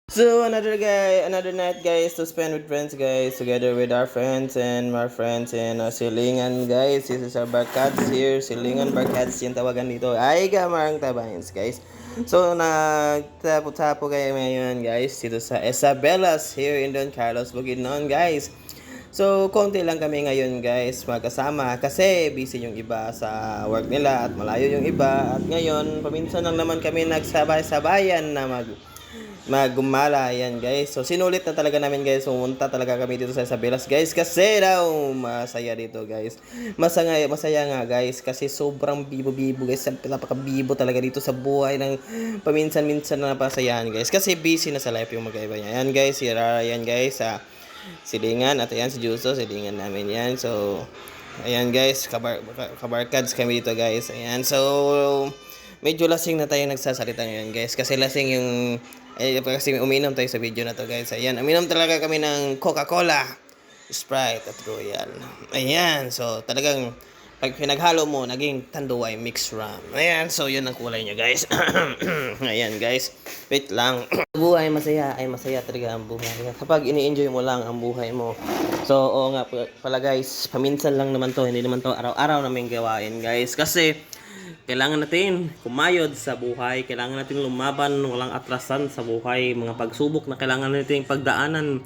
So another night guys to spend with friends guys, together with our friends and my friends in Silingan guys. This is our Barkads here, Silingan Barkads yung tawagan dito. Ay kamarang tabayans guys. So nagtapo-tapo kayo ngayon guys dito sa Isabella's here in Don Carlos, Bukidnon guys. So konti lang kami ngayon guys magkasama kasi busy yung iba sa work nila at malayo yung iba, at ngayon paminsan lang naman kami nagsabay-sabayan na magumala yan guys. So sinulit na talaga namin guys, pumunta talaga kami dito sa Isabella's guys kasi daw masaya dito guys. Masaya nga guys kasi sobrang bibo guys, napaka-bibo talaga dito sa buhay ng paminsan-minsan na napasayahan guys kasi busy na sa life yung magkaiba niya. Yan guys, si Rara yan guys sa Silingan, at ayan si Juso, Silingan namin yan. So ayan guys, kabarkads kami dito guys. Ayan, so medyo lasing na tayo nagsasalita ngayon guys kasi lasing yung kasi uminom tayo sa video na to guys. Ayan, uminom talaga kami ng Coca-Cola, Sprite at Royal. Ayan, so talagang pag pinaghalo mo, naging Tanduay Mix Rum. Ayan, so yun ang kulay niya guys. Ayan guys, wait lang. Buhay masaya, ay masaya talaga ang buhay kapag ini-enjoy mo lang ang buhay mo. So oo nga pala guys, paminsan lang naman to, hindi naman to araw-araw namin gawain guys kasi kailangan natin kumayod sa buhay, kailangan natin lumaban, walang atrasan sa buhay, mga pagsubok na kailangan natin pagdaanan,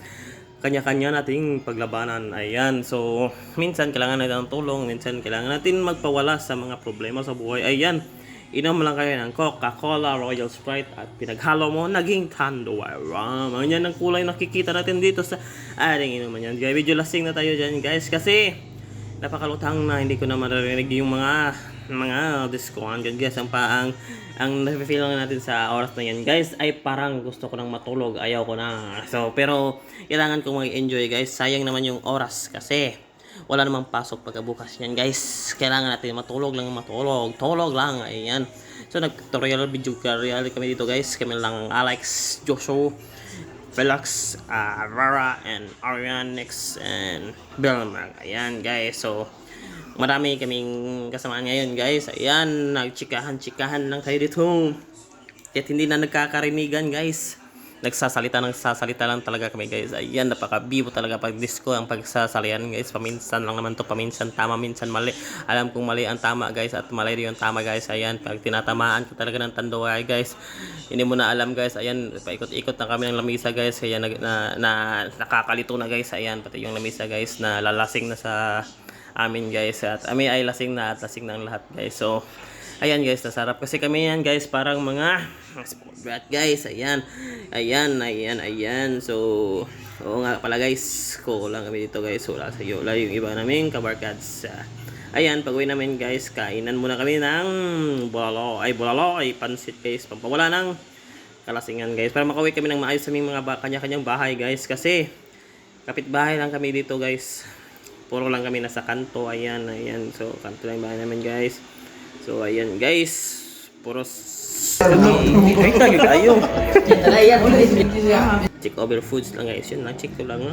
kanya-kanya nating paglabanan. Ayan, so minsan kailangan natin ng tulong, minsan kailangan natin magpawala sa mga problema sa buhay. Ayan, inom lang kayo ng Coca-Cola, Royal Sprite at pinaghalo mo, naging Tanduay Rum. Ayan ang kulay nakikita natin dito sa ating inuman yan. Medyo lasing na tayo dyan guys kasi napakalutang na hindi ko na maririnig yung mga discoan guys. Ang nafe-feel lang natin sa oras na yan guys ay parang gusto ko nang matulog, ayaw ko na. So pero kailangan kong mag-enjoy guys, sayang naman yung oras kasi wala namang pasok pagkabukas yan guys. Kailangan natin matulog lang. Ayan, so nag-tutorial video kami dito guys. Kami lang Alex, Joshua, Felix, Rara, and Arianix, and Belmar. Ayan guys, so marami kaming kasamaan ngayon guys. Ayan, nagchikahan lang kayo dito. Kahit hindi na nagkakarinigan guys, nagsasalita lang talaga kami guys. Ayan, napaka-bibo talaga pag disco ang pagsasalian guys. Paminsan lang naman to, paminsan tama, minsan mali. Alam kong mali ang tama guys at mali rin yung tama guys. Ayan, pag tinatamaan ko talaga ng Tanduay guys, hindi mo na alam guys. Ayan, paikot-ikot na kami ng lamisa guys. Kaya nakakalito na guys. Ayan, pati yung lamisa guys na lalasing na sa amin guys, at ay lasing na at lasing na ang lahat guys. So ayan guys, nasarap kasi kami yan guys, parang mga sport guys. Ayan. So oo nga pala guys, ko lang kami dito guys, wala sa yola yung iba naming kabarkads. Ayan, pag uwi namin guys, kainan muna kami ng bulalo ay pansit guys, pampawala ng kalasingan guys, para makauwi kami ng maayos sa aming mga kanya-kanyang bahay guys kasi kapitbahay lang kami dito guys, puro lang kami nasa kanto. Ayan, so kanto lang yung bahay namin guys. So ayan guys, puro tayo check over foods lang guys, yun lang, check ko lang.